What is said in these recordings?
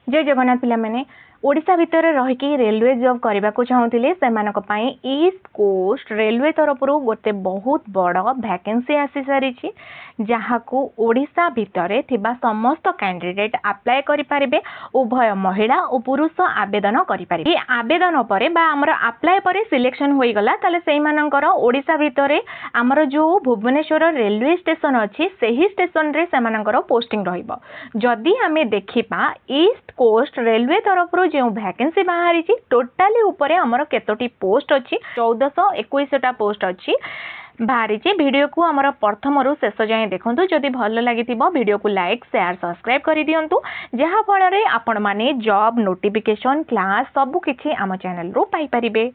जय जगन्नाथ पिला माने ओडिशा भितर रहीकि रेलवे जॉब करने को चाहूले से ईस्ट कोस्ट रेलवे तरफ गोटे बहुत बड़ वैकेंसी आसी सारी जहाँ को ओडिशा भितर थिबा समस्त कैंडिडेट अप्लाई करें उभय महिला और पुरुष आवेदन करें। आवेदन पर आमर अप्लाई पर सिलेक्शन हो गला ताले से मानकर ओडिशा भितर आमर जो भुवनेश्वर रेलवे स्टेशन अच्छी से स्टेशन रे से मानकर पोस्टिंग रहिबो। जदि आमे देखिबा ईस्ट कोस्ट रेलवे तरफ जो वैकेंसी बाहरी टोटाली ऊपर आमर केतोटी पोस्ट अच्छी 1421 पोस्ट अच्छी बाहरी। वीडियो को आमर प्रथम रु शेष जाए देखूँ जदि भल लगी वीडियो को लाइक शेयर सब्सक्राइब कर दिंतु जहाँ फल आपण माने जॉब नोटिफिकेशन क्लास सबकिछि आम चैनल रु पाई परिबे।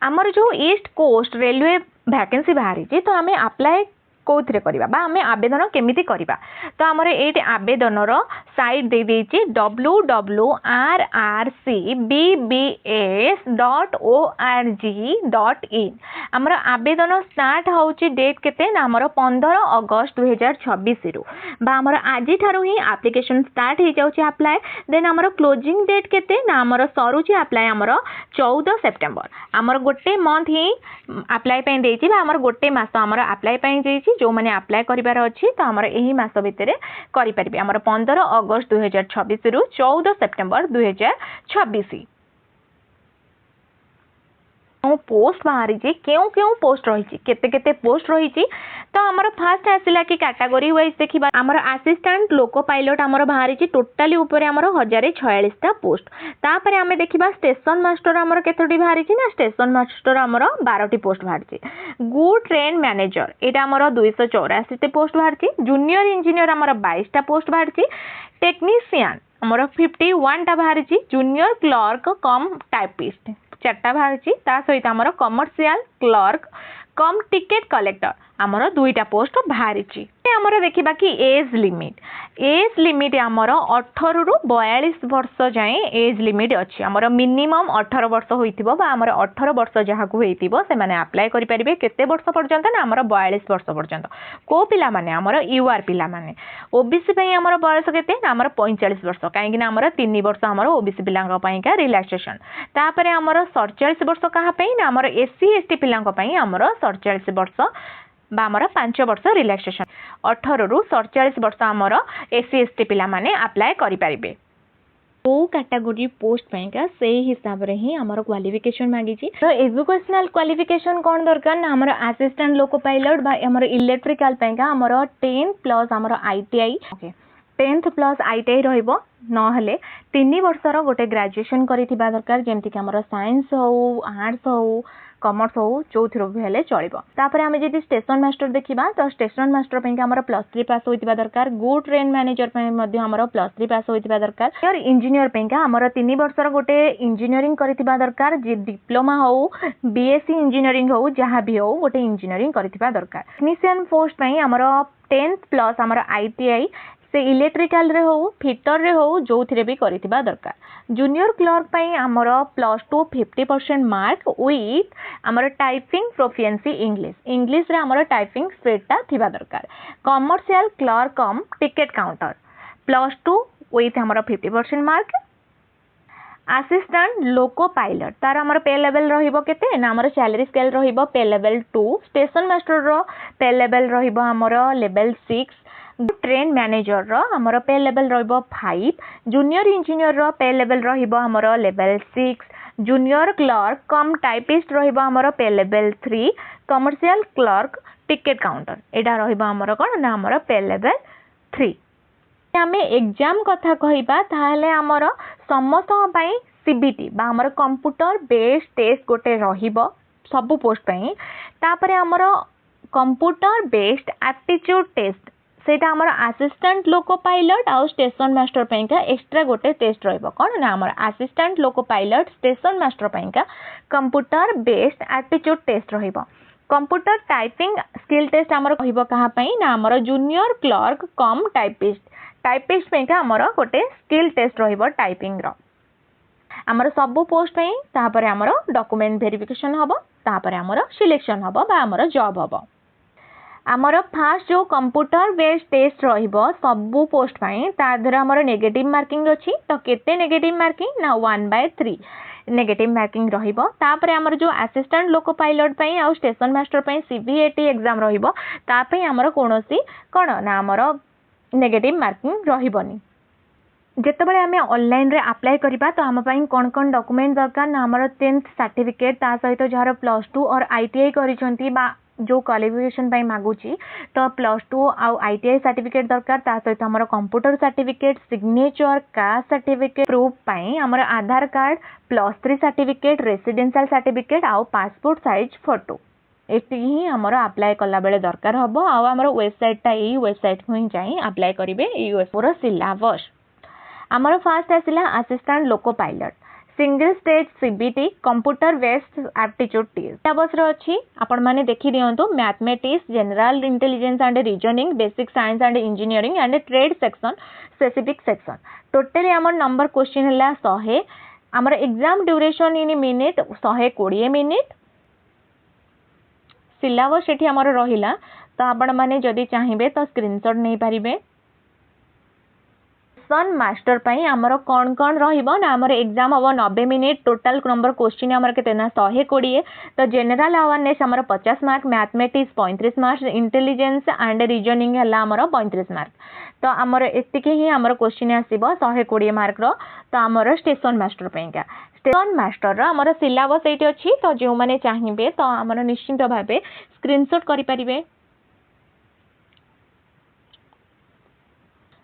आमर जो ईस्ट कोस्ट रेलवे वैकेंसी बाहरी तो आम अप्लाई कौन करवा बा आमे आवेदन केमिति करवा तो आमर ये आवेदन साइट दे देछि www.rrcbbs.org.in। आमर आवेदन स्टार्ट होची डेट केते ना आमर 15 अगस्त 2026 रु बा आमर आज ठारू ही एप्लिकेशन स्टार्ट हो जाउची अप्लाई। देन आमर क्लोजिंग डेट केते ना आमर सरुची अप्लाई आमर 14 सेप्टेम्बर। आमर गोटे मंथ ही अप्लाई पे देछि बा आमर गोटे मास आमर अप्लाई पे देछि जो मैंने अप्लाई करिवार अच्छी तो आमर यही मास भितर करि परिबे। आमर 15 अगस्त 2026 रु 14 सेप्टेम्बर 2026 पोस्ट बाहरी क्यों क्यों पोस्ट रही केते पोस्ट रही तो आमर फास्ट आसला कि कैटेगरी वाइज देखा आमर असिस्टेंट लोको पायलट आमर बाहरी टोटाली ऊपर आमर 1046 पोस्ट। तापर आमे देखिबा स्टेशन मास्टर आमर केतोटी बाहरी ना स्टेशन मास्टर आमर 12टी पोस्ट बाहरी। गुड ट्रेन मैनेजर एटा आमर 284 पोस्ट बाहरी। जूनियर इंजीनियर आमर 22टा पोस्ट बाहरी। टेक्नीशियन आमर 51टा बाहरी। जूनियर क्लर्क कम टाइपिस्ट 4टा बाहरी। ता सहित आमर कमर्शियल क्लर्क कम टिकेट कलेक्टर आमर 2टा पोस्ट बाहरी। आमर देखिबा कि एज लिमिट आमर 18 रु 42 वर्ष जाए एज लिमिट अच्छी। आमर मिनिमम 18 वर्ष होइथिबो बा आमर 18 वर्ष जहाँ को होइथिबो से माने अप्लाई करि परिबे। केते वर्ष पर्यंत ना आमर 42 वर्ष पर्यंत। को पिला माने आमर यूआर पिला माने। ओबीसी पई आमर बयस केते ना आमर 45 वर्ष काहेकि ना आमर 3 वर्ष आमर ओबीसी पिलांग पई का रिलैक्सेशन। तापरे आमर 47 वर्ष कहा पई ना आमर एससी एसटी पिलांग पई आमर 47 वर्ष आमर 5 वर्ष रिलैक्सेशन। 18 रु 47 वर्ष आमर एससी एसटी पिला माने अप्लाई करि परिबे। ओ कैटेगरी पोस्ट पैंका से हिसाब रे ही आमर क्वालिफिकेशन मागी छी। तो एजुकेशनल क्वालिफिकेशन कोन दरकार ना आमर असिस्टेंट लोको पायलट बा आमर इलेक्ट्रिकल पैंका आमर 10 प्लस आमर आईटीआई 10th प्लस आईटीआई रहइबो नहले 3 वर्षर गोटे ग्रेजुएशन करिथिबा दरकार जेमति कि आमर साइंस हो आर्ट्स हो कॉमर्स हो चौथरो भी हेले चलिबो। तापर आमे जदि स्टेशन मास्टर देखिबा तो स्टेशन मास्टर पे हमर +3 पास होइतिबा दरकार। गुड ट्रेन मैनेजर पे मध्ये हमर +3 पास होइतिबा दरकार। और इंजीनियर पे हमर 3 वर्षर गोटे इंजीनियरिंग करितिबा दरकार। जे डिप्लोमा हो बीएससी इंजीनियरिंग हो जहाँ भी हो गोटे इंजीनियरिंग करितिबा दरकार। टेक्नीशियन पोस्ट पे हमर 10th प्लस हमर आईटीआई से इलेक्ट्रिकल रे हो फिटर रे हो जो थिरे भी करितिबा दरकार। जूनियर क्लर्क पई हमर +2 50% मार्क विथ हमर टाइपिंग प्रोफिशिएंसी इंग्लिश रे हमर टाइपिंग स्पीडटा थिबा दरकार। Commercial clerk come ticket counter +2 with हमर 50% मार्क। असिस्टेंट लोको पायलट तार हमर पे लेवल रहिबो केते ना हमर सैलरी स्केल रहिबो पे लेवल 2। स्टेशन मास्टर रो पे लेवल रहिबो हमर लेवल 6। ट्रेन मैनेजर रो हमर पे लेवल रहिबो 5। जूनियर इंजीनियर रो पे लेवल रहिबो हमर level 6। Junior clerk cum typist रहिबो हमर पे level 3। Commercial clerk ticket counter एडा रहिबो हमर कोन ना हमर पे लेवल 3। आमे एग्जाम कथा कहिबा ताहले हमर समस्त पई सीबीटी बा हमर कंप्यूटर बेस्ड टेस्ट गोटे रहिबो सब पोस्ट पई। तापरे हमर कंप्यूटर बेस्ड एप्टीट्यूड टेस्ट सेटा हमर असिस्टेंट लोको पायलट आउ स्टेशन मास्टर पैंका एक्स्ट्रा गोटे टेस्ट रहिबो कोन ना हमर assistant loco pilot station master पैंका कंप्यूटर बेस्ड एप्टीट्यूड टेस्ट रहिबो। कंप्यूटर टाइपिंग स्किल टेस्ट हमर कहिबो कहा पई ना हमर जूनियर क्लर्क कम टाइपिस्ट पैंका हमर गोटे स्किल टेस्ट रहिबो टाइपिंग रो। हमर सब पोस्ट पई तापर हमर डॉक्यूमेंट वेरिफिकेशन हबो तापर हमर सिलेक्शन हबो बा हमर जॉब हबो। आमर फास्ट जो कंप्यूटर बेस्ड टेस्ट रहिबो सबु पोस्ट पाई ता द्वारा हमर नेगेटिव मार्किंग अछि तो केते नेगेटिव मार्किंग ना 1/3 नेगेटिव मार्किंग रहिबो तापर हमर जो असिस्टेंट लोको पायलट पई आ स्टेशन मास्टर पई सीबीएटी एग्जाम रहिबो ता पई हमर कोनोसी कोन ना हमर नेगेटिव मार्किंग रहिबोनी जेतेबेले आमे ऑनलाइन रे अप्लाई करबा तो हम पई कोन कोन डॉक्यूमेंट दरकार ना हमर 10th सर्टिफिकेट ता सहित जहार +2 और आईटीआई करिसंती बा जो क्वालिफिकेशन पई मागुची तो +2 आउ आईटीआई सर्टिफिकेट दरकार ता सहित हमर computer certificate signature caste certificate proof पई हमर आधार कार्ड +3 सर्टिफिकेट रेसिडेंशियल सर्टिफिकेट आउ पासपोर्ट साइज फोटो एति ही हमर अप्लाई कला बेले दरकार हबो आउ हमर वेबसाइट ता ई वेबसाइट को ही जाई अप्लाई करिवे ई पूरा सिलेबस हमर फर्स्ट आसिला assistant loco pilot single stage CBT computer based aptitude test syllabus रो अछि आपण माने देखि दियंतु mathematics general intelligence and reasoning basic science and engineering and trade section specific section totally हमर नंबर क्वेश्चन हला 100 हमर exam duration in minute 120 minute syllabus एठी हमर रहिला तो आपण माने जदी चाहिबे तो स्क्रीनशॉट नै परिबे सन मास्टर पई हमर कोन रहिबो ना हमर एग्जाम हबो 90 मिनिट टोटल नंबर क्वेश्चन हमर केते ना 120 तो जनरल अवेयरनेस हमर 50 mark mathematics 35 mark intelligence and reasoning हला हमर 35 मार्क तो हमर एतिके ही हमर क्वेश्चन आसीबो 120 मार्क रो तो हमर स्टेशन मास्टर पई का स्टेशन मास्टर रो हमर सिलेबस एठी अछि तो जे माने चाहिबे तो हमर निश्चित भाबे स्क्रीनशॉट करि परिबे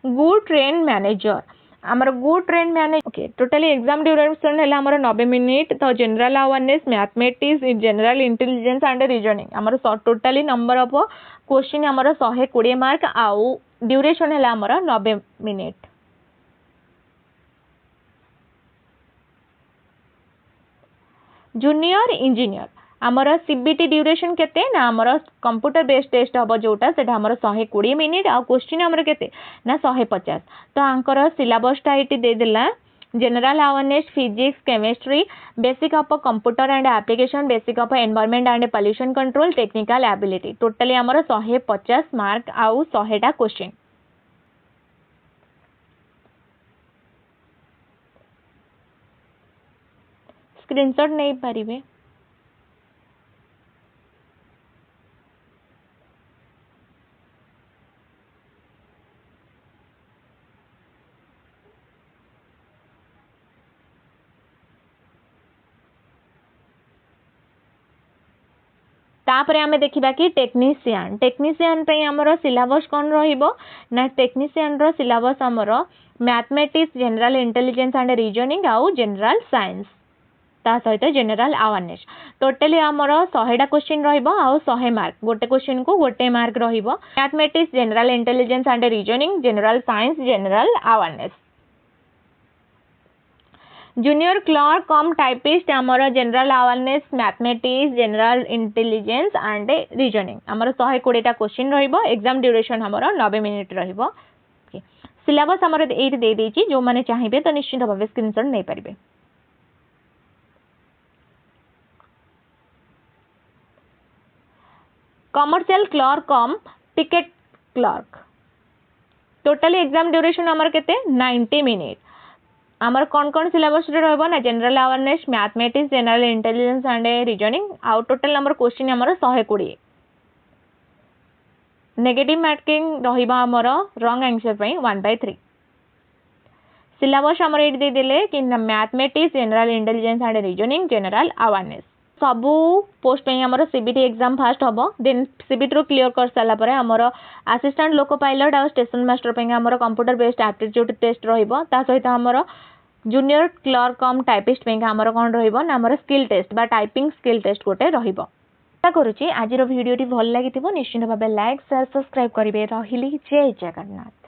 गुड ट्रेन मैनेजर हमर good train manager okay totally exam duration है हमर 90 मिनिट तो general awareness mathematics general intelligence and reasoning हमर टोटली नंबर ऑफ क्वेश्चन हमर 120 मार्क आउ ड्यूरेशन है हमर 90 मिनिट जूनियर इंजीनियर हमर सीबीटी ड्यूरेशन केते ना हमर कंप्यूटर बेस्ड टेस्ट हबो जोटा सेटा हमर 120 मिनिट आ क्वेश्चन हमर केते ना 150 तो आंकर सिलेबस टा इटी दे देला general awareness physics chemistry basic of computer and application basic of environment and pollution control technical ability totally हमर 150 मार्क आउ 100 टा क्वेश्चन स्क्रीनशॉट नै परिबे तापर आमे देखिबा कि टेक्नीशियन पे हमर सिलेबस कोन रहिबो ना टेक्नीशियन रो सिलेबस हमर mathematics general intelligence and reasoning आउ जनरल साइंस ता सहित जनरल अवेयरनेस टोटली हमर 100 टा क्वेश्चन रहिबो आउ 100 मार्क गोटे क्वेश्चन को गोटे मार्क रहिबो mathematics general intelligence and reasoning general science general awareness junior clerk cum typist हमर general awareness mathematics general intelligence and reasoning हमर 120 टा क्वेश्चन रहिबो एग्जाम ड्यूरेशन हमर 90 मिनिट रहिबो सिलेबस हमर एट दे देछि जो माने चाहिबे तो निश्चित भाबे स्क्रीनशॉट नै परिबे commercial clerk cum ticket clerk totally exam duration हमर केते 90 मिनिट हमर कोन सिलेबस रे रहबो ना general awareness mathematics general intelligence and reasoning आउ टोटल नंबर क्वेश्चन हमर 120 नेगेटिव मार्किंग रहिबा हमर रॉन्ग आंसर पई 1/3 सिलेबस हमर एट दे देले कि mathematics general intelligence and reasoning general awareness सबू पोस्ट पे हमर सीबीटी एग्जाम फास्ट हबो देन सीबीटी रो क्लियर कर साला परे हमर असिस्टेंट लोको पायलट आ स्टेशन मास्टर पे हमर कंप्यूटर बेस्ड एप्टीट्यूड टेस्ट रहिबो ता सहित हमर जूनियर क्लर्क कम टाइपिस्ट पे हमर कोन रहिबो ना हमर स्किल टेस्ट बा टाइपिंग स्किल टेस्ट गोटे रहिबो आशा करूची आज रो वीडियो टी भल लागिथिबो निश्चित भाबे लाइक शेयर सब्सक्राइब करिवे रहिली जय जगन्नाथ।